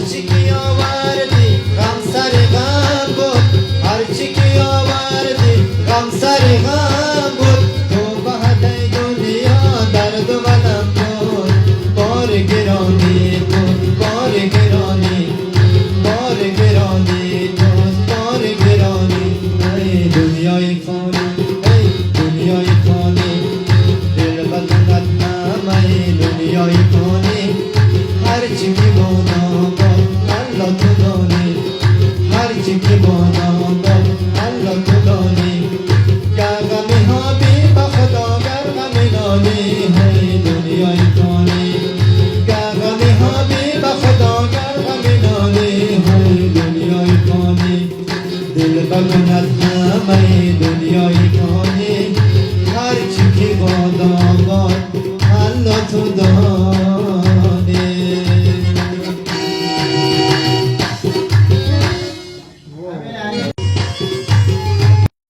هرچی که آوردی غم سر غم بود، هرچی که آوردی غم سر غم بود. تو بهده دنیا درد و غم بود، بار گرانی بود، بار گرانی، بار گرانی بود، بار گرانی. ای دنیای فانی، ای دنیای فانی، دل بدنت هم ای دنیای فانی. هرچی که بانم بود الله تو دانی، هرچی که بانم بود الله تو دانی. گر غمی ها بی بخدا گر غمی نانی، ای دنیای فانی. گر غمی ها بی بخدا گر غمی نانی، ای دنیای فانی. دل بگنت